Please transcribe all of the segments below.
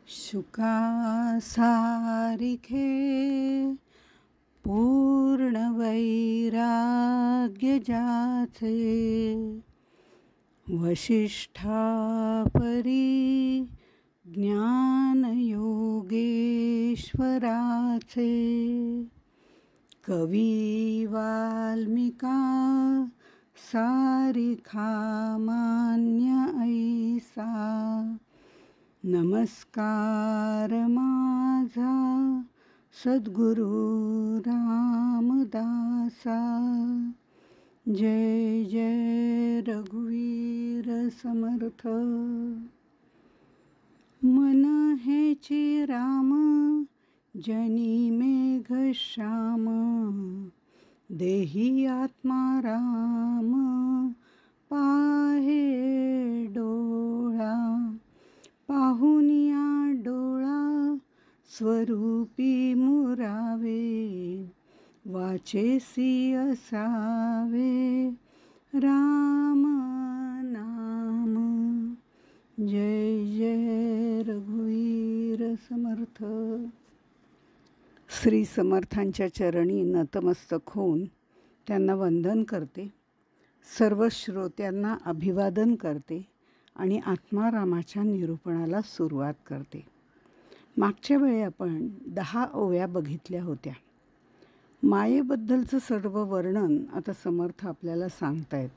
शुकासारिखे पूर्ण वैराग्य जाचे, वशिष्ठा परी ज्ञान योगेश्वराचे, कवी वाल्मिका सारिखा मान्य ऐसा, नमस्कार माझा सद्गुरु रामदासा. जय जय रघुवीर समर्थ. मन हेची राम जनी मेघ श्याम, देही आत्मा राम पाहे डोळा, पाहुनिया डोळा स्वरूपी मुरावे, वाचेसी असावे राम नाम. जय जय रघुवीर समर्थ. श्री समर्थांच्या चरणी नतमस्तक होऊन त्यांना वंदन करते, सर्व श्रोत्यांना अभिवादन करते आणि आत्मारामाच्या निरूपणाला सुरुवात करते. मागच्या वेळी आपण 10 ओव्या बघितल्या होत्या. मायेबद्दलचं सर्व वर्णन आता समर्थ आपल्याला सांगतायत.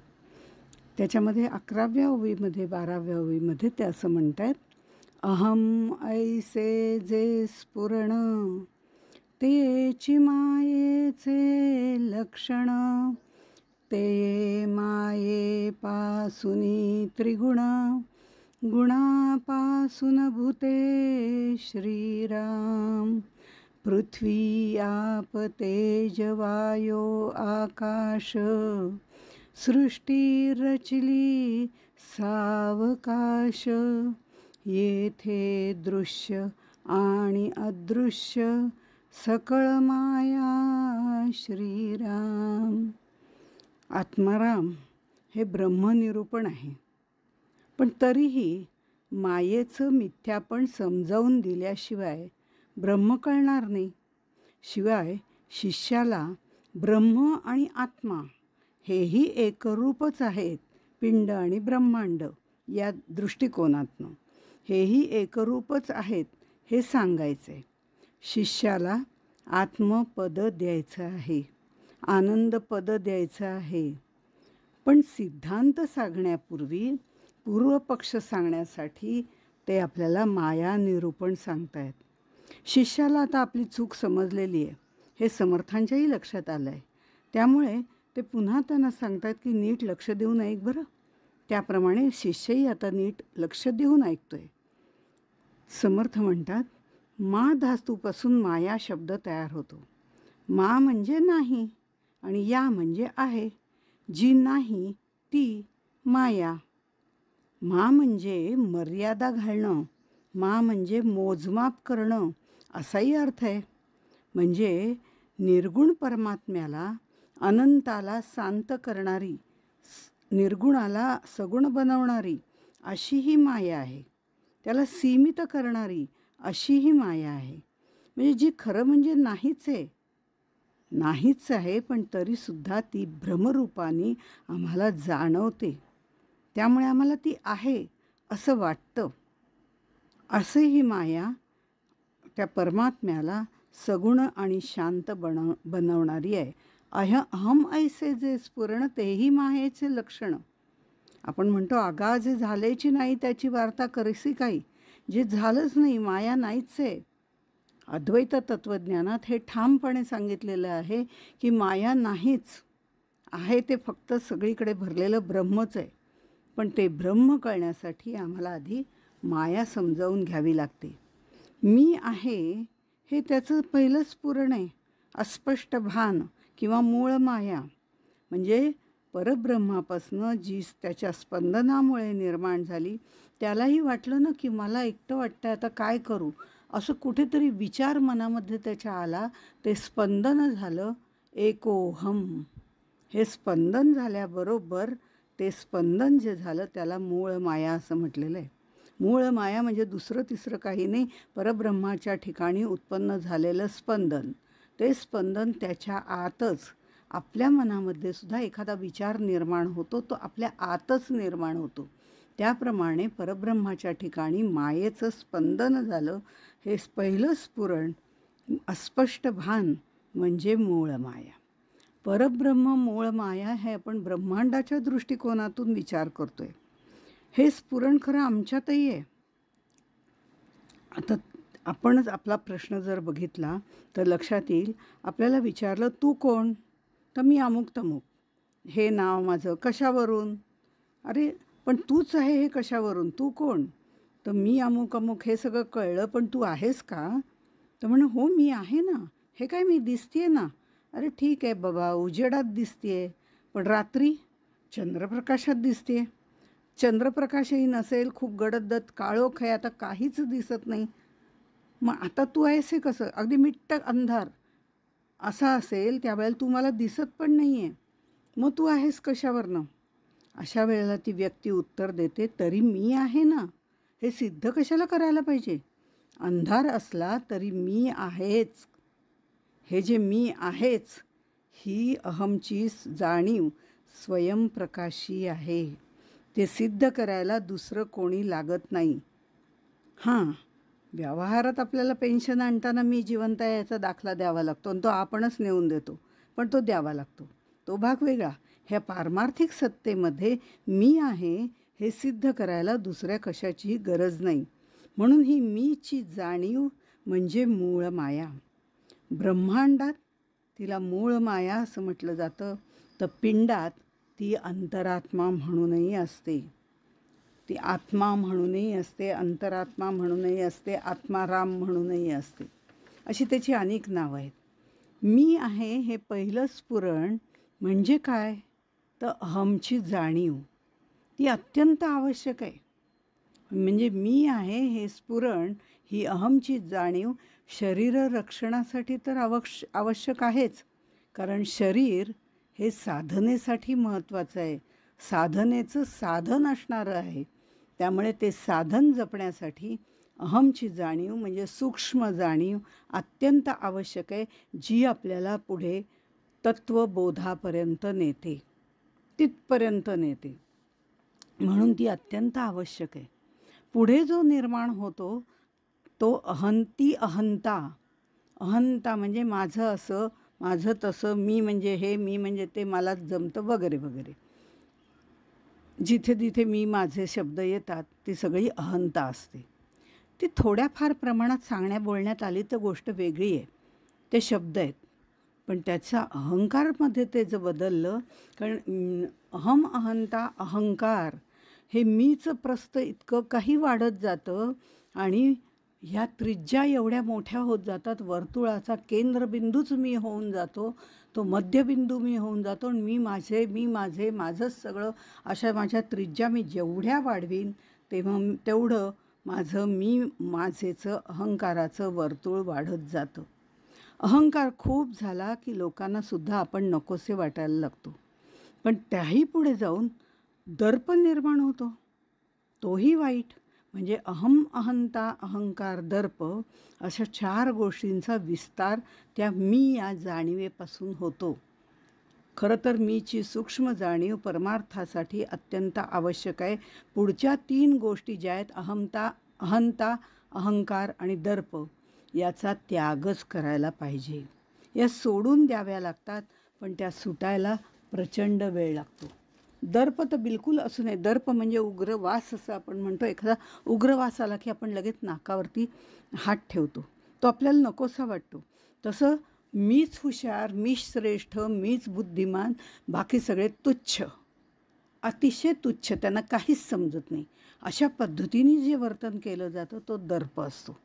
त्याच्यामध्ये 11व्या ओवीमध्ये 12व्या ओवीमध्ये ते असं म्हणतायत, अहम ऐसे जे स्फुरण, तेची मायेचे लक्षण, ते माये पासुनी त्रिगुण, गुणापासून भूते श्रीराम, पृथ्वी आप तेज वायो आकाश, सृष्टी रचली सावकाश, येथे दृश्य आणि अदृश्य सकळ माया श्रीराम. आत्माराम हे ब्रह्मनिरूपण आहे, पण तरीही मायेचं मिथ्यापण समजावून दिल्याशिवाय ब्रह्म कळणार नाही. शिवाय शिष्याला ब्रह्म आणि आत्मा हेही एकरूपच आहेत. पिंड आणि ब्रह्मांड या दृष्टिकोनातनं हेही एकरूपच आहेत हे सांगायचे. शिष्याला आत्मपद द्यायचं आहे, आनंदपद द्यायचं आहे. पण सिद्धांत सांगण्यापूर्वी पूर्वपक्ष सांगण्यासाठी ते आपल्याला माया निरूपण सांगतायत. शिष्याला आता आपली चूक समजलेली आहे हे समर्थांच्याही लक्षात आलं आहे. त्यामुळे ते पुन्हा त्यांना सांगतात की नीट लक्ष देऊन ऐक बरं. त्याप्रमाणे शिष्यही आता नीट लक्ष देऊन ऐकतोय. समर्थ म्हणतात, मा धातूपासून माया शब्द तयार होतो. मा म्हणजे नाही आणि या म्हणजे आहे. जी नाही ती माया. मा म्हणजे मर्यादा घालणं, मा म्हणजे मोजमाप करणं असाही अर्थ आहे. म्हणजे निर्गुण परमात्म्याला, अनंताला शांत करणारी, निर्गुणाला सगुण बनवणारी अशी ही माया आहे. त्याला सीमित करणारी अशी ही माया आहे. म्हणजे जी खरं म्हणजे नाहीच आहे, पण तरीसुद्धा ती भ्रमरूपाने आम्हाला जाणवते. त्यामुळे आम्हाला ती आहे असं वाटतं. असं ही माया त्या परमात्म्याला सगुण आणि शांत बनवणारी आहे. अहम ऐसे जे स्फुरण, तेही मायेचे लक्षण. आपण म्हणतो अगा जे झालेची नाही त्याची वार्ता करीसी काही. जे झालंच नाही, माया नाहीच आहे. अद्वैत तत्त्वज्ञानात हे ठामपणे सांगितलेलं आहे की माया नाहीच आहे, ते फक्त सगळीकडे भरलेलं ब्रह्मच आहे. पण ते ब्रह्म कळण्यासाठी आम्हाला आधी माया समजावून घ्यावी लागते. मी आहे हे त्याचं पहिलं स्फुरण आहे, अस्पष्ट भान किंवा मूळ माया. म्हणजे परब्रह्मापासनं जी त्याच्या स्पंदनामुळे निर्माण झाली, त्यालाही वाटलं ना की मला एकटं वाटतं, आता काय करू, असं कुठेतरी विचार मनामध्ये त्याच्या आला. ते स्पंदन झालं एकोहम. हे स्पंदन झाल्याबरोबर ते स्पंदन जे झालं त्याला मूळ माया असं म्हटलेलं आहे. मूळ माया म्हणजे दुसरं तिसरं काही नाही, परब्रह्माच्या ठिकाणी उत्पन्न झालेलं स्पंदन. ते स्पंदन त्याच्या आतच, आपल्या मनामध्ये सुद्धा एखादा विचार निर्माण होतो, तो आपल्या आतच निर्माण होतो. त्याप्रमाणे परब्रह्माच्या ठिकाणी मायेचं स्पंदन झालं. हे पहिलं स्फुरण, अस्पष्ट भान म्हणजे मूळ माया. परब्रह्म मूळ माया हे आपण ब्रह्मांडाच्या दृष्टिकोनातून विचार करतोय. हे स्फुरण खरं आमच्यातही आहे. आता आपणच आपला प्रश्न जर बघितला तर लक्षात येईल. आपल्याला विचारलं, तू कोण? तर मी अमुक तमुक, हे नाव माझं. कशावरून? अरे पण तूच आहे हे कशावरून? तू कोण? तर मी अमुक अमुक. हे सगळं कळलं, पण तू आहेस का? तर म्हणे, हो मी आहे ना. हे काय मी दिसतेय ना. अरे ठीक आहे बाबा, उजेडात दिसतेय, पण रात्री चंद्रप्रकाशात दिसतेय. चंद्रप्रकाशही नसेल, खूप गडद काळोख आहे, आता काहीच दिसत नाही. मग आता तू आहेस हे कसं? अगदी मिट्ट अंधार असा असेल त्यावेळेला तू मला दिसत पण नाही आहे, मग तू आहेस कशावरनं? अशा वेळेला ती व्यक्ती उत्तर देते, तरी मी आहे ना. हे सिद्ध कशाला करायला पाहिजे? अंधार असला तरी मी आहेच. हे जे मी आहेच, ही अहमची जाणीव स्वयंप्रकाशी आहे. ते सिद्ध करायला दुसरं कोणी लागत नाही. हां, व्यवहारात आपल्याला पेन्शन आणताना मी जिवंत आहे याचा दाखला द्यावा लागतो आणि तो आपणच नेऊन देतो, पण तो द्यावा लागतो, तो भाग वेगळा. ह्या पारमार्थिक सत्तेमध्ये मी आहे हे सिद्ध करायला दुसऱ्या कशाचीही गरज नाही. म्हणून ही मीची जाणीव म्हणजे मूळ माया. ब्रह्मांडात तिला मूळ माया असं म्हटलं जातं, तर पिंडात ती अंतरात्मा म्हणूनही असते. ती आत्मा म्हणूनही असते, अंतरात्मा म्हणूनही असते, आत्माराम म्हणूनही असते. अशी त्याची अनेक नावं आहेत. मी आहे हे पहिलं स्फुरण म्हणजे काय? तर अहमची जाणीव. ती अत्यंत आवश्यक आहे. म्हणजे मी आहे हे स्फुरण, ही अहमची जाणीव शरीर रक्षणासाठी तर आवश्यक आहेच. कारण शरीर हे साधनेसाठी महत्त्वाचं आहे, साधनेचं साधन असणारं आहे. त्यामुळे ते साधन जपण्यासाठी अहमची जाणीव म्हणजे सूक्ष्म जाणीव अत्यंत आवश्यक आहे, जी आपल्याला पुढे तत्त्वबोधापर्यंत नेते, तिथपर्यंत नेते. म्हणून ती अत्यंत आवश्यक आहे. पुढे जो निर्माण होतो तो अहंता. अहंता म्हणजे माझं असं, माझं तसं, मी म्हणजे हे, मी म्हणजे ते, मला जमतं वगैरे वगैरे. जिथे जिथे मी माझे शब्द येतात ती सगळी अहंता असते. ती थोड्याफार प्रमाणात सांगण्या बोलण्यात आली तर गोष्ट वेगळी आहे, ते शब्द आहेत. पण त्याचा अहंकारमध्ये ते जर बदललं, कारण अहम अहंता अहंकार हे मीचं प्रस्थ इतकं काही वाढत जातं आणि ह्या त्रिज्या एवढ्या मोठ्या होत जातात, वर्तुळाचा केंद्रबिंदूच मी होऊन जातो, तो मध्यबिंदू मी होऊन जातो आणि मी माझे, मी माझे, माझंच सगळं. अशा माझ्या त्रिज्या मी जेवढ्या वाढवीन तेव्हा तेवढं माझं मी माझेचं अहंकाराचं वर्तुळ वाढत जातं. अहंकार खूप झाला की लोकांनासुद्धा आपण नकोसे वाटायला लागतो. पण त्याही पुढे जाऊन दर्प निर्माण होतो, तोही वाईट. म्हणजे अहम अहंता अहंकार दर्प अशा 4 गोष्टींचा विस्तार त्या मी या जाणीवेपासून होतो. खरं तर मीची सूक्ष्म जाणीव परमार्थासाठी अत्यंत आवश्यक आहे. पुढच्या 3 गोष्टी ज्या आहेत, अहंता अहंकार आणि दर्प, याचा त्यागच करायला पाहिजे. या सोडून द्याव्या लागतात, पण त्या सुटायला प्रचंड वेळ लागतो. दर्प तर बिलकुल असू नये. दर्प म्हणजे उग्रवास असं आपण म्हणतो. एखादा उग्रवास आला की आपण लगेच नाकावरती हात ठेवतो, तो आपल्याला नकोसा वाटतो. तसं मीच हुशार, मीच श्रेष्ठ, मीच बुद्धिमान, बाकी सगळे तुच्छ, अतिशय तुच्छ, त्यांना काहीच समजत नाही, अशा पद्धतीने जे वर्तन केलं जातं तो दर्प असतो.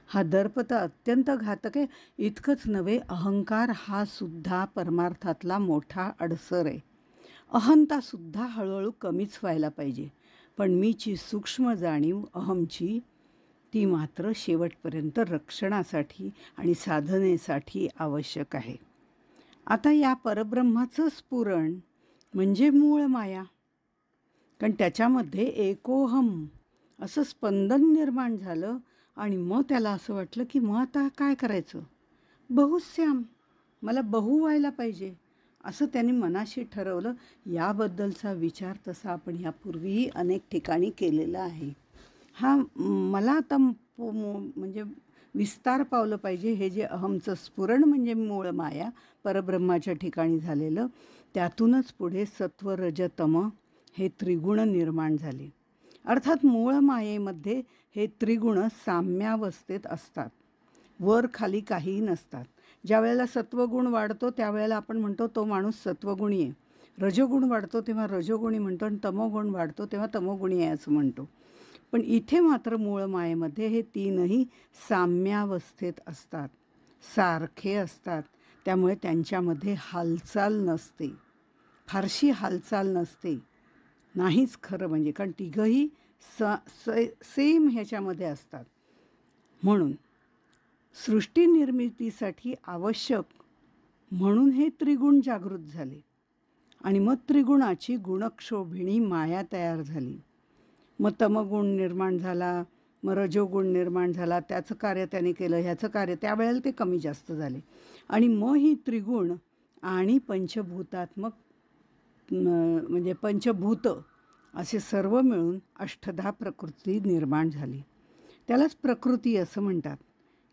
हा दर्प तर अत्यंत घातक आहे. इतकंच नव्हे, अहंकार हा सुद्धा परमार्थातला मोठा अडसर आहे. अहंतासुद्धा हळूहळू कमीच व्हायला पाहिजे. पण मीची सूक्ष्म जाणीव अहमची, ती मात्र शेवटपर्यंत रक्षणासाठी आणि साधनेसाठी आवश्यक आहे. आता या परब्रह्माचं स्फुरण म्हणजे मूळ माया. कारण त्याच्यामध्ये एकोहम असं स्पंदन निर्माण झालं आणि मग त्याला असं वाटलं की मग आता काय करायचं, बहुश्याम, मला बहू व्हायला पाहिजे, असं त्यांनी मनाशी ठरवलं. याबद्दलचा विचार तसा आपण ह्यापूर्वीही अनेक ठिकाणी केलेला आहे. हा मला आता म्हणजे विस्तार पावलं पाहिजे. हे जे अहमचं स्फुरण म्हणजे मूळ माया परब्रह्माच्या ठिकाणी झालेलं, त्यातूनच पुढे सत्व रज तम हे त्रिगुण निर्माण झाले. अर्थात मूळ मायेमध्ये हे त्रिगुण साम्यावस्थेत असतात, वर खाली काहीही नसतात. ज्या वेळेला सत्वगुण वाढतो त्यावेळेला आपण म्हणतो तो माणूस सत्वगुणी आहे, रजोगुण वाढतो तेव्हा रजोगुणी म्हणतो, आणि तमोगुण वाढतो तेव्हा तमोगुणी आहे असं म्हणतो. पण इथे मात्र मूळ मायेमध्ये हे तीनही साम्यावस्थेत असतात, सारखे असतात. त्यामुळे त्यांच्यामध्ये हालचाल नसते, फारशी हालचाल नसते, नाहीच खरं म्हणजे, कारण तिघंही सेम ह्याच्यामध्ये असतात. म्हणून सृष्टी निर्मितीसाठी आवश्यक म्हणून हे त्रिगुण जागृत झाले आणि मग त्रिगुणाची गुणक्षोभिणी माया तयार झाली. मग तमगुण निर्माण झाला, मग रजोगुण निर्माण झाला, त्याचं कार्य त्याने केलं, ह्याचं कार्य, त्यावेळेला ते कमी जास्त झाले. आणि मग ही त्रिगुण आणि पंचभूतात्मक म्हणजे पंचभूत असे सर्व मिळून अष्टधा प्रकृती निर्माण झाली. त्यालाच प्रकृती असं म्हणतात.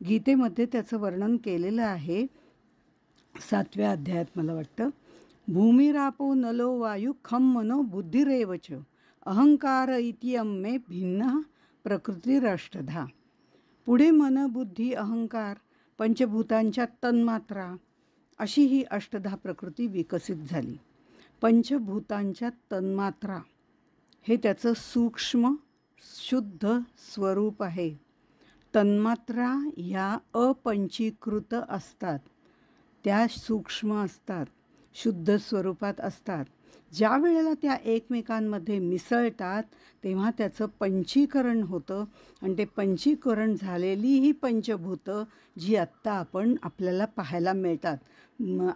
गीतेमध्ये त्याचं वर्णन केलेलं आहे 7व्या अध्यायात मला वाटतं. भूमिरापो नलो वायू खम मनो बुद्धिरेवच अहंकार इतियम मे भिन्न प्रकृतीरष्टधा. पुढे मन, बुद्धी, अहंकार, पंचभूतांच्या तन्मात्रा अशी ही अष्टधा प्रकृती विकसित झाली. पंचभूतांच्या तन्मात्रा हे त्याचं सूक्ष्म शुद्ध स्वरूप आहे. तन्मात्रा ह्या अपंचीकृत असतात, त्या सूक्ष्म असतात, शुद्ध स्वरूपात असतात. ज्या वेळेला त्या एकमेकांमध्ये मिसळतात तेव्हा त्याचं पंचीकरण होतं, आणि ते पंचीकरण झालेली ही पंचभूतं जी आत्ता आपल्याला पाहायला मिळतात,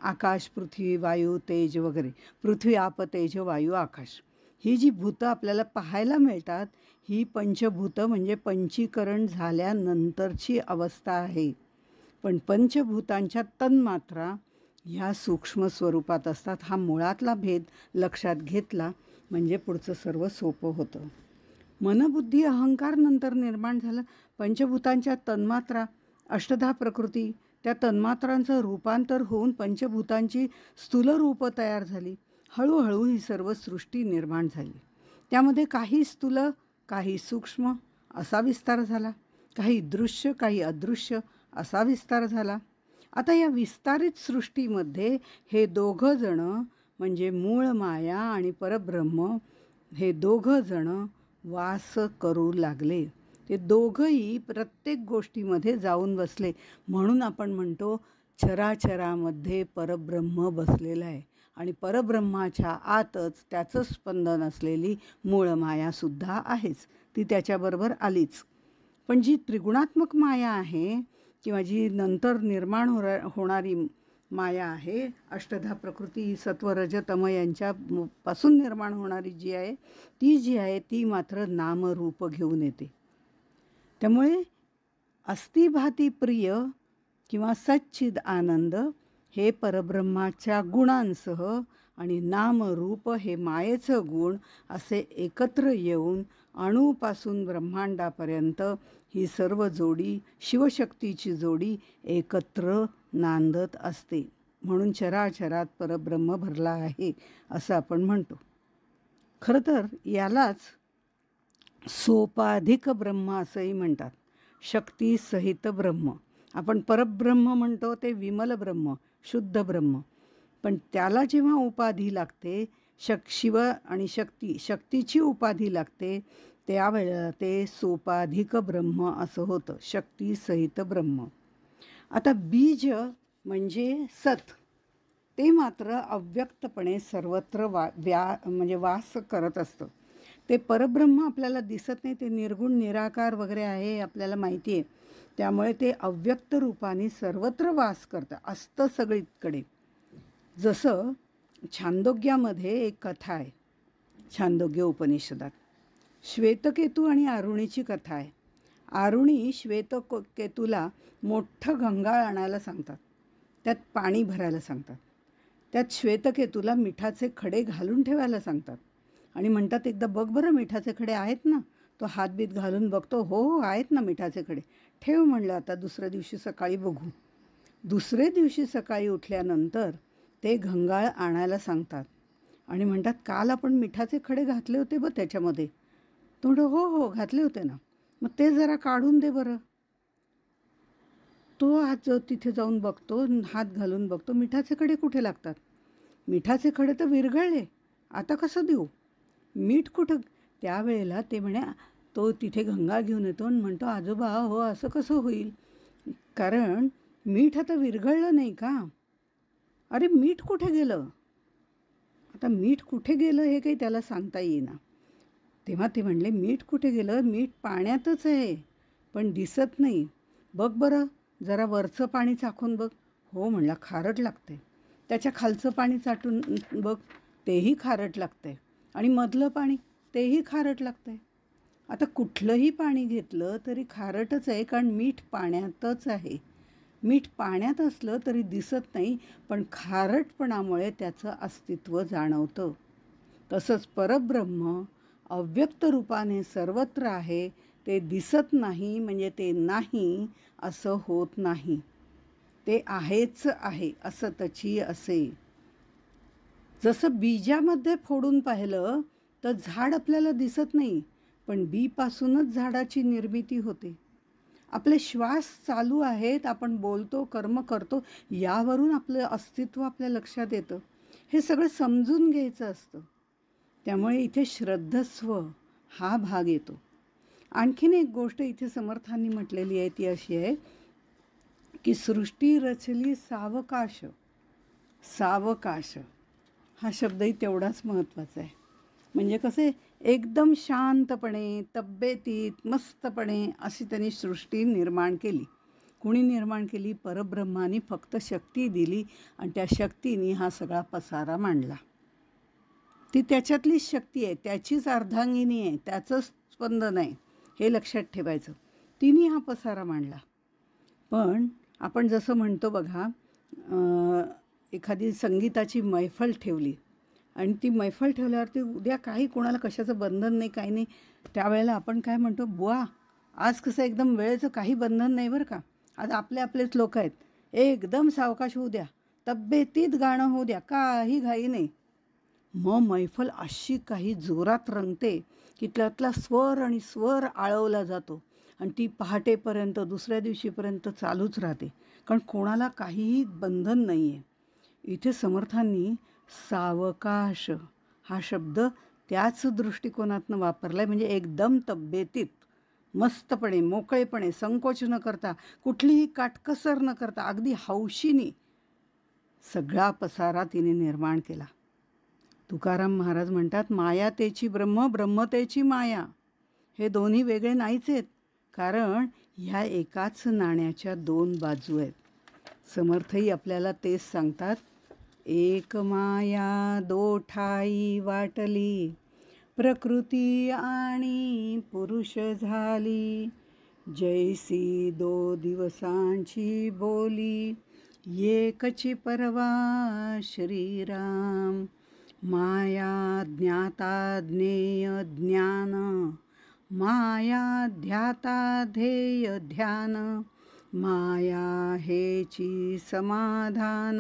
आकाश, पृथ्वी, वायू, तेज वगैरे, पृथ्वी, आप, तेज, वायू, आकाश, ही जी भूतं आपल्याला पाहायला मिळतात ही पंचभूतं म्हणजे पंचीकरण झाल्यानंतरची अवस्था आहे. पण पंचभूतांच्या तन्मात्रा ह्या सूक्ष्म स्वरूपात असतात. हा मुळातला भेद लक्षात घेतला म्हणजे पुढचं सर्व सोपं होतं. मनबुद्धी अहंकार नंतर निर्माण झालं. पंचभूतांच्या तन्मात्रा अष्टधा प्रकृती, त्या तन्मात्रांचं रूपांतर होऊन पंचभूतांची स्थूल रूपं तयार झाली. हळूहळू ही सर्व सृष्टी निर्माण झाली. त्यामध्ये काही स्थूल, काही सूक्ष्म असा विस्तार झाला, काही दृश्य, काही अदृश्य असा विस्तार झाला. आता या विस्तारित सृष्टीमध्ये हे दोघं जण म्हणजे मूळ माया आणि परब्रह्म हे दोघं जण वास करू लागले. ते दोघंही प्रत्येक गोष्टीमध्ये जाऊन बसले. म्हणून आपण म्हणतो चराचरामध्ये परब्रह्म बसलेला आहे, आणि परब्रह्माच्या आतच त्याचं स्पंदन असलेली मूळ मायासुद्धा आहेच, ती त्याच्याबरोबर आलीच. पण जी त्रिगुणात्मक माया आहे किंवा जी नंतर निर्माण होणारी माया आहे, अष्टधा प्रकृती, सत्व, रज, तम यांच्यापासून निर्माण होणारी जी आहे ती मात्र नामरूप घेऊन येते. त्यामुळे अस्तिभाती प्रिय किंवा सच्चिद आनंद हे परब्रह्माच्या गुणांसह आणि नामरूप हे मायेचं गुण असे एकत्र येऊन अणूपासून ब्रह्मांडापर्यंत ही सर्व जोडी, शिवशक्तीची जोडी एकत्र नांदत असते. म्हणून चराचरात परब्रह्म भरला आहे असं आपण म्हणतो. खरं तर यालाच सोपाधिक ब्रह्म असंही म्हणतात, शक्तीसहित ब्रह्म. आपण परब्रह्म म्हणतो ते विमल ब्रह्म, शुद्ध ब्रह्म, पण त्याला जेव्हा उपाधी लागते, शिव आणि शक्तीची उपाधी लागते, त्यावेळेला ते सोपाधिक ब्रह्म असं होतं, शक्तीसहित ब्रह्म. आता बीज म्हणजे सत, ते मात्र अव्यक्तपणे सर्वत्र म्हणजे वास करत असतं. ते परब्रह्म आपल्याला दिसत नाही, ते निर्गुण निराकार वगैरे आहे आपल्याला माहिती आहे. त्यामुळे ते अव्यक्त रूपाने सर्वत्र वास करतं, असतं सगळीकडे. जसं छांदोग्यामध्ये एक कथा आहे, छांदोग्य उपनिषदात. श्वेतकेतू आणि आरुणीची कथा आहे. आरुणी केतूला मोठं गंगाळ आणायला सांगतात. त्यात पाणी भरायला सांगतात. त्यात श्वेतकेतूला मिठाचे खडे घालून ठेवायला सांगतात आणि म्हणतात, एकदा बघ बरं मिठाचे खडे आहेत ना. तो हातबीत घालून बघतो, हो हो आहेत ना मिठाचे खडे. ठेव म्हणलं, आता दुसऱ्या दिवशी सकाळी बघू. दुसरे दिवशी सकाळी उठल्यानंतर ते गंगाळ आणायला सांगतात आणि म्हणतात, काल आपण मिठाचे खडे घातले होते बघ त्याच्यामध्ये. तो म्हणतो, हो हो घातले होते ना. मग ते जरा काढून दे बरं. तो आज तिथे जाऊन बघतो, हात घालून बघतो, मिठाचे खडे कुठे लागतात. मिठाचे खडे तर विरघळले, आता कसं देऊ, मीठ कुठं. त्यावेळेला ते तो तिथे गंगाळ घेऊन येतो आणि म्हणतो, आजोबा हो असं कसं होईल, कारण मीठ आता विरघळलं नाही का. अरे मीठ कुठे गेलं. आता मीठ कुठे गेलं हे काही त्याला सांगता येईना. तेव्हा ते म्हणले, मीठ कुठे गेलं, मीठ पाण्यातच आहे पण दिसत नाही. बघ बरं जरा वरचं पाणी चाखून बघ. हो म्हणला, खारट लागते. त्याच्या खालचं पाणी चाटून बघ, तेही खारट लागते. आणि मधलं पाणी, तेही खारट लागते. आता कुठलंही पाणी घेतलं तरी खारटच आहे, कारण मीठ पाण्यातच आहे. मीठ पाण्यात असलं तरी दिसत नाही, पण खारटपणामुळे त्याचं अस्तित्व जाणवतं. तसंच परब्रह्म अव्यक्त रूपाने सर्वत्र आहे. ते दिसत नाही म्हणजे ते नाही असं होत नाही. ते आहेच आहे असं तची असे. जसं बीजामध्ये फोडून पाहिलं तर झाड आपल्याला दिसत नाही, पण बीपासूनच झाडाची निर्मिती होते. आपले श्वास चालू आहेत, आपण बोलतो, कर्म करतो, यावरून आपलं अस्तित्व आपल्या लक्षात येतं. हे सगळं समजून घ्यायचं असतं. त्यामुळे इथे श्रद्धस्व हा भाग येतो. आणखीन एक गोष्ट इथे समर्थांनी म्हटलेली आहे, ती अशी आहे की सृष्टी रचली सावकाश. सावकाश हा शब्दही तेवढाच महत्त्वाचा आहे. म्हणजे कसे, एकदम शांतपणे, तब्येतीत, मस्तपणे अशी त्यांनी सृष्टी निर्माण केली. कुणी निर्माण केली? परब्रह्माने फक्त शक्ती दिली आणि त्या शक्तीने हा सगळा पसारा मांडला. ती त्याच्यातलीच शक्ती आहे, त्याचीच अर्धांगिनी आहे, त्याचं स्पंदन आहे, हे लक्षात ठेवायचं. तिने हा पसारा मांडला. पण आपण जसं म्हणतो बघा, एखादी संगीताची मैफल ठेवली आणि ती मैफल ठेवल्यावरती उद्या काही कोणाला कशाचं बंधन नाही, काही नाही, त्यावेळेला आपण काय म्हणतो, बुवा आज कसं एकदम वेळेचं काही बंधन नाही बरं का, आज आपलेच लोक आहेत, एकदम सावकाश होऊ द्या, तब्येतीत गाणं होऊ द्या, काही घाई नाही. मग मैफल अशी काही जोरात रंगते की त्यातला स्वर आणि स्वर आळवला जातो आणि ती पहाटेपर्यंत, दुसऱ्या दिवशीपर्यंत चालूच राहते, कारण कोणाला काहीही बंधन नाही आहे. इथे समर्थांनी सावकाश हा शब्द त्याच दृष्टिकोनातनं वापरला आहे. म्हणजे एकदम तब्येतीत, मस्तपणे, मोकळेपणे, संकोच न करता, कुठलीही काटकसर न करता, अगदी हौशीने सगळा पसारा तिने निर्माण केला. तुकाराम महाराज म्हणतात, माया तेची ब्रह्म, ब्रह्म तेची माया. हे दोन्ही वेगळे नाहीच आहेत, कारण ह्या एकाच नाण्याच्या दोन बाजू आहेत. समर्थही आपल्याला तेच सांगतात, एक माया दो ठाई वाटली, प्रकृती आणि पुरुष झाली, जैसी दो दिवसांची बोली, एकची परवा श्रीराम. माया ज्ञाता ज्ञेय ज्ञान, माया ध्याता ध्येय ध्यान, माया हेची समाधान,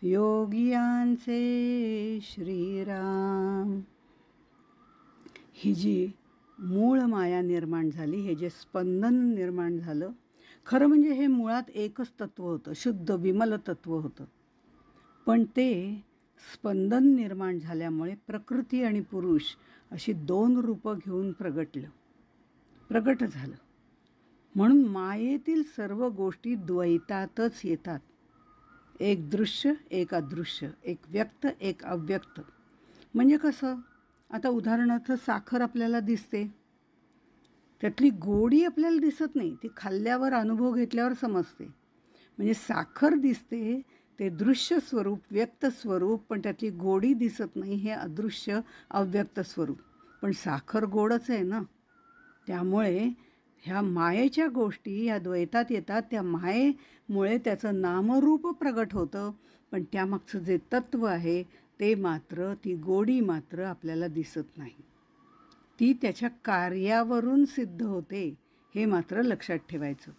योगियांचे श्रीराम. ही जी मूळ माया निर्माण झाली, हे जे स्पंदन निर्माण झालं, खरं म्हणजे हे मुळात एकच तत्व होतं, शुद्ध विमल तत्व होतं. पण ते स्पंदन निर्माण झाल्यामुळे प्रकृती आणि पुरुष अशी दोन रूपं घेऊन प्रगट झालं. म्हणून मायेतील सर्व गोष्टी द्वैतातच येतात. एक दृश्य, एक अदृश्य, एक व्यक्त, एक अव्यक्त. म्हणजे कसं, आता उदाहरणार्थ साखर आपल्याला दिसते, त्यातली गोडी आपल्याला दिसत नाही, ती खाल्ल्यावर, अनुभव घेतल्यावर समजते. म्हणजे साखर दिसते, ते दृश्य स्वरूप, व्यक्त स्वरूप, पण त्यातली गोडी दिसत नाही, हे अदृश्य, अव्यक्त स्वरूप. पण साखर गोडच आहे ना. त्यामुळे ह्या मायेच्या गोष्टी या द्वैतात येतात. त्या मायेमुळे त्याचं नामरूप प्रगट होतं, पण त्यामागचं जे तत्त्व आहे ते मात्र, ती गोडी मात्र आपल्याला दिसत नाही. ती त्याच्या कार्यावरून सिद्ध होते, हे मात्र लक्षात ठेवायचं.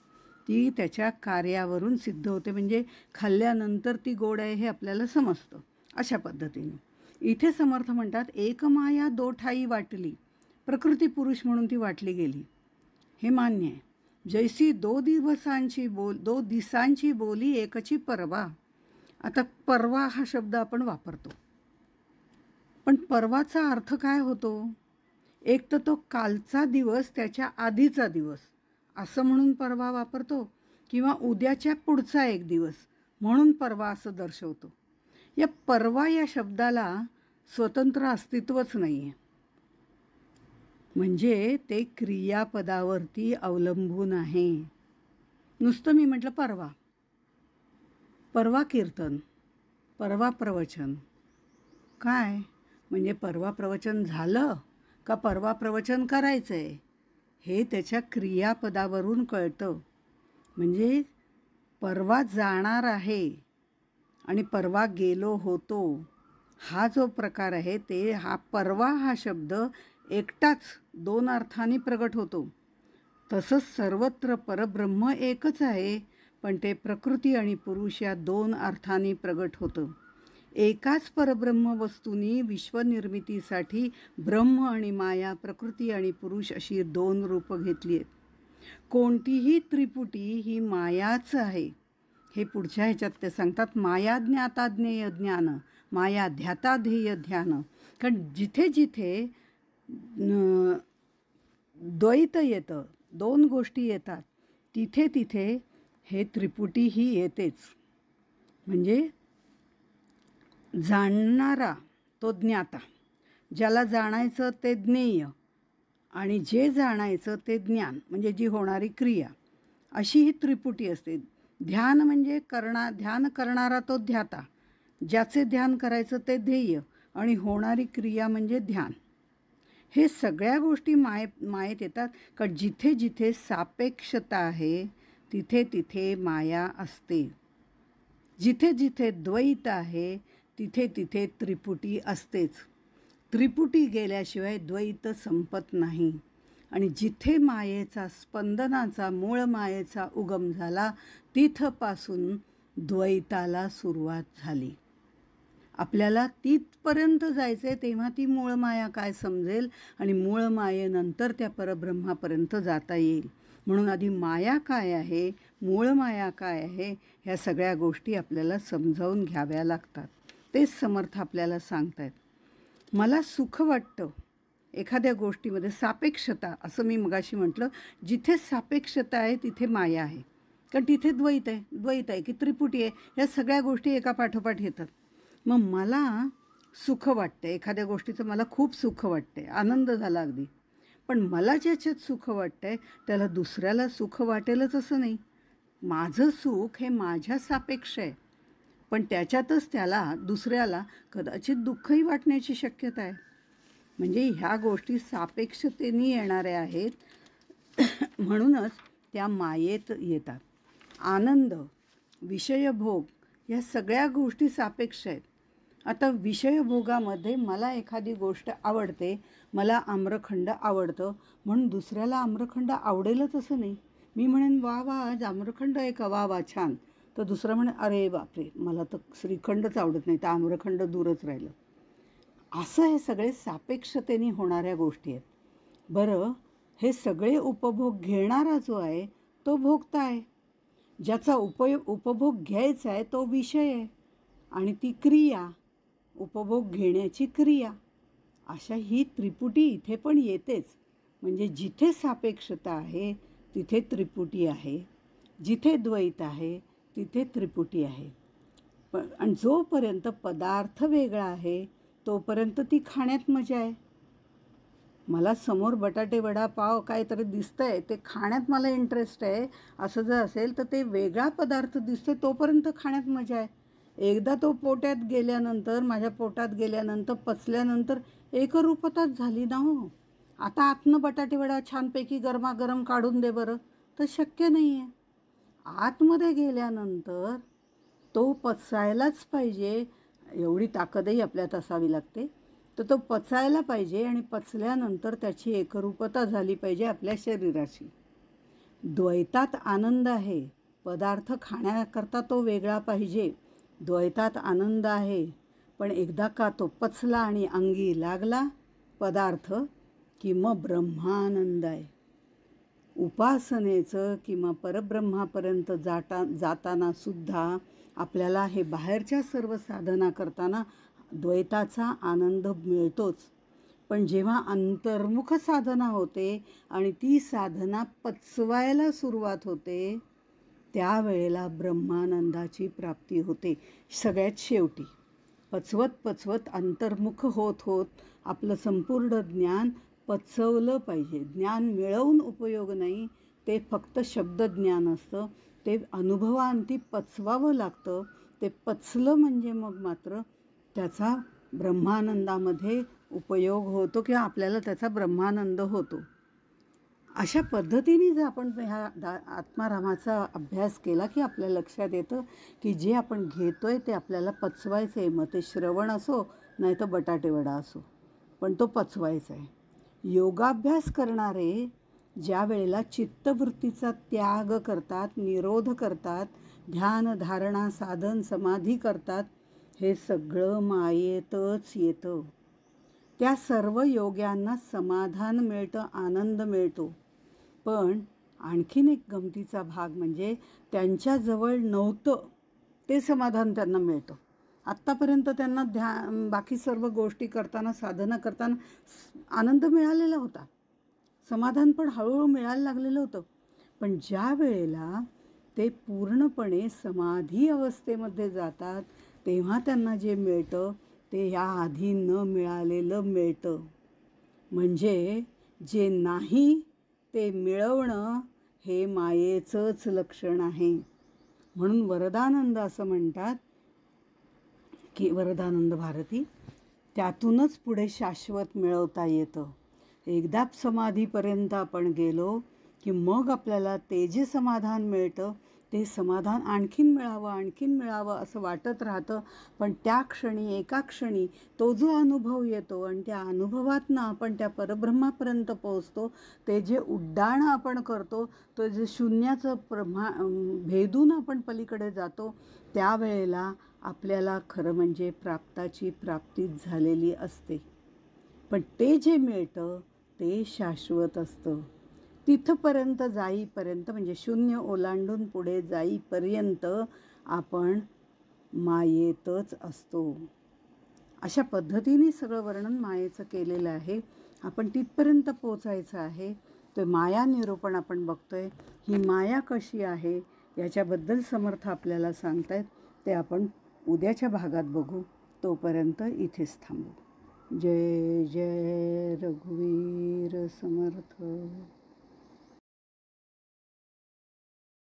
ती त्याच्या कार्यावरून सिद्ध होते, म्हणजे खाल्ल्यानंतर ती गोड आहे हे आपल्याला समजतं. अशा पद्धतीने इथे समर्थ म्हणतात, एक माया दो ठाई वाटली, प्रकृती पुरुष म्हणून ती वाटली गेली, हे मान्य आहे. जैसी दो दिसांची बोली एकची परवा. आता परवा हा शब्द आपण वापरतो, पण परवाचा अर्थ काय होतो? एक तर तो कालचा दिवस, त्याच्या आधीचा दिवस असं म्हणून परवा वापरतो, किंवा उद्याच्या पुढचा एक दिवस म्हणून परवा असं दर्शवतो. या परवा या शब्दाला स्वतंत्र अस्तित्वच नाही आहे. म्हणजे ते क्रियापदावरती अवलंबून आहे. नुसतं मी म्हटलं परवा, परवा कीर्तन, परवा प्रवचन, काय म्हणजे परवा प्रवचन झालं का परवा प्रवचन करायचं आहे हे त्याच्या क्रियापदावरून कळतं. म्हणजे परवा जाणार आहे आणि परवा गेलो होतो, हा जो प्रकार आहे ते हा परवा हा शब्द एकटाच दोन अर्थांनी प्रगट होतो. तसंच सर्वत्र परब्रह्म एकच आहे, पण ते प्रकृती आणि पुरुष या दोन अर्थांनी प्रगट होतं. एकाच परब्रह्म वस्तूंनी विश्वनिर्मितीसाठी ब्रह्म आणि माया, प्रकृती आणि पुरुष अशी दोन रूपं घेतली आहेत. कोणतीही त्रिपुटी ही मायाच आहे, हे पुढच्या ह्याच्यात ते सांगतात. माया ज्ञाता ज्ञेय ज्ञान, माया ध्याता ध्येय ध्यान. कारण जिथे जिथे द्वैत येतं, दोन गोष्टी येतात, तिथे तिथे हे त्रिपुटी ही येतेच. म्हणजे जाणणारा तो ज्ञाता, ज्याला जाणायचं ते ज्ञेय, आणि जे जाणायचं ते ज्ञान, म्हणजे जी होणारी क्रिया, अशी ही त्रिपुटी असते. ध्यान म्हणजे ध्यान करणारा तो ध्याता, ज्याचे ध्यान करायचं ते ध्येय, आणि होणारी क्रिया म्हणजे ध्यान. हे सगळ्या गोष्टी मायेत येतात. कारण जिथे जिथे सापेक्षता आहे तिथे तिथे माया असते. जिथे जिथे द्वैत आहे तिथे तिथे त्रिपुटी असतेच. त्रिपुटी गेल्याशिवाय द्वैत संपत नाही. आणि जिथे मायेचा, स्पंदनाचा, मूळ मायेचा उगम झाला, तिथपासून द्वैताला सुरुवात झाली. आपल्याला तिथपर्यंत जायचं आहे, तेव्हा ती मूळ माया काय समजेल, आणि मूळ मायेनंतर त्या परब्रह्मापर्यंत जाता येईल. म्हणून आधी माया काय आहे, मूळ माया काय आहे, ह्या सगळ्या गोष्टी आपल्याला समजावून घ्याव्या लागतात. तेच समर्थ आपल्याला सांगतायत. मला सुख वाटतं एखाद्या गोष्टीमध्ये, सापेक्षता, असं मी मगाशी म्हटलं, जिथे सापेक्षता आहे तिथे माया आहे. कारण तिथे द्वैत आहे की त्रिपुटी आहे, या सगळ्या गोष्टी एका पाठोपाठ येतात. मग मला सुख वाटते, एखाद्या गोष्टीचं मला खूप सुख वाटते, आनंद झाला अगदी. पण मला ज्याच्यात सुख वाटतंय त्याला दुसऱ्याला सुख वाटेलच असं नाही. माझं सुख हे माझ्या सापेक्ष आहे, पण त्याच्यातच त्याला, दुसऱ्याला कदाचित दुःखही वाटण्याची शक्यता आहे. म्हणजे ह्या गोष्टी सापेक्षतेने येणाऱ्या आहेत, म्हणूनच त्या मायेत येतात. आनंद, विषयभोग, या सगळ्या गोष्टी सापेक्ष आहेत. आता विषयभोगामध्ये मला एखादी गोष्ट आवडते, मला आम्रखंड आवडतं, म्हणून दुसऱ्याला आम्रखंड आवडेलच असं नाही. मी म्हणेन वा वा, आज आम्रखंड आहे का, वा वा छान, तर दुसरा म्हणे अरे बापरे, मला तर श्रीखंडच आवडत नाही, तर आम्रखंड दूरच राहिलं. असं हे सगळे सापेक्षतेने होणाऱ्या गोष्टी आहेत. बरं, हे सगळे उपभोग घेणारा जो आहे तो भोगता आहे, ज्याचा उपभोग घ्यायचा आहे तो विषय आहे, आणि ती क्रिया, उपभोग घेण्याची क्रिया, अशा ही त्रिपुटी इथे पण येतेच. म्हणजे जिथे सापेक्षता आहे तिथे त्रिपुटी आहे, जिथे द्वैत आहे तिथे त्रिपुटी आहे. आणि जोपर्यंत पदार्थ वेगळा आहे तोपर्यंत ती खाण्यात मजा आहे. मला समोर बटाटे वडा पाव काहीतरी दिसतंय, ते खाण्यात मला इंटरेस्ट आहे, असं जर असेल तर ते वेगळा पदार्थ दिसतोय तोपर्यंत खाण्यात मजा आहे. एकदा तो पोटात गेल्यानंतर, माझ्या पोटात गेल्यानंतर, पचल्यानंतर एकरूपताच झाली ना हो. आता आतनं बटाटे वडा छानपैकी गरमागरम काढून दे बरं, तर शक्य नाही आहे. आतमध्ये गेल्यानंतर तो पचायलाच पाहिजे, एवढी ताकदही आपल्यात असावी लागते. तर तो पचायला पाहिजे आणि पचल्यानंतर त्याची एकरूपता झाली पाहिजे आपल्या शरीराशी. द्वैतात आनंद आहे, पदार्थ खाण्याकरता तो वेगळा पाहिजे. द्वैतात आनंद आहे, पण एकदा का तो पचला आणि अंगी लागला पदार्थ की मग ब्रह्मानंद आहे. उपासनेचं किंवा परब्रह्मापर्यंत जाताना सुद्धा आपल्याला हे बाहेरच्या सर्व साधना करताना द्वैताचा आनंद मिळतोच. पण जेव्हा अंतर्मुख साधना होते आणि ती साधना पचवायला सुरुवात होते, त्यावेळेला ब्रह्मानंदाची प्राप्ती होते. सगळ्यात शेवटी पचवत पचवत अंतर्मुख होत होत आपलं संपूर्ण ज्ञान पचवलं पाहिजे. ज्ञान मिळवून उपयोग नाही, ते फक्त शब्दज्ञान असतं. ते अनुभवांती पचवावं लागतं. ते पचलं म्हणजे मग मात्र त्याचा ब्रह्मानंदामध्ये उपयोग होतो किंवा आपल्याला त्याचा ब्रह्मानंद होतो. अशा पद्धतीने जर आपण ह्या आत्मारामाचा अभ्यास केला की आपल्या लक्षात येतं की जे आपण घेतोय ते आपल्याला पचवायचं आहे. मग ते श्रवण असो नाही तर बटाटेवडा असो, पण तो पचवायचा आहे. योगाभ्यास करणारे ज्या वेळेला चित्तवृत्तीचा त्याग करतात, निरोध करतात, ध्यान धारणा साधन समाधी करतात, हे सगळं मायेतच येतं. त्या सर्व योग्यांना समाधान मिळतं, आनंद मिळतो. पण आणखीन एक गमतीचा भाग म्हणजे त्यांच्याजवळ नव्हतं ते समाधान त्यांना मिळतं. आत्तापर्यंत त्यांना बाकी सर्व गोष्टी करताना साधना करताना आनंद मिळालेला होता, समाधान पण हळूहळू मिळायला लागलेलं होतं. पण ज्या वेळेला ते पूर्णपणे समाधी अवस्थेमध्ये जातात तेव्हा त्यांना जे मिळतं ते या आधी न मिळालेलं मिळतं. म्हणजे जे नाही ते मिळवणं हे मायेचंच लक्षण आहे. म्हणून वरदानंद असं म्हणतात की वरदानंद भारती, त्यातूनच पुढे शाश्वत मिळवता येतं. एकदा समाधीपर्यंत आपण गेलो की मग आपल्याला ते जे समाधान मिळतं ते समाधान आणखीन मिळावं असं वाटत राहतं. पण त्या क्षणी एका क्षणी तो जो अनुभव येतो आणि त्या अनुभवातनं आपण त्या परब्रह्मापर्यंत पोहोचतो, ते जे उड्डाण आपण करतो, तो जे शून्याचं भेदून आपण पलीकडे जातो, त्यावेळेला आपल्याला खरं म्हणजे प्राप्ताची प्राप्तीच झालेली असते. पण ते जे मिळतं ते शाश्वत असतं. तिथपर्यंत जाईपर्यंत म्हणजे शून्य ओलांडून पुढे जाईपर्यंत आपण मायेतच असतो. अशा पद्धतीने सगळं वर्णन मायेचं केलेलं आहे. आपण तिथपर्यंत पोचायचं आहे. तो माया निरूपण आपण बघतोय. ही माया कशी आहे याच्याबद्दल समर्थ आपल्याला सांगतायत. ते आपण उद्याच्या भागात बघू. तोपर्यंत इथेच थांबू. जय जय रघुवीर समर्थ.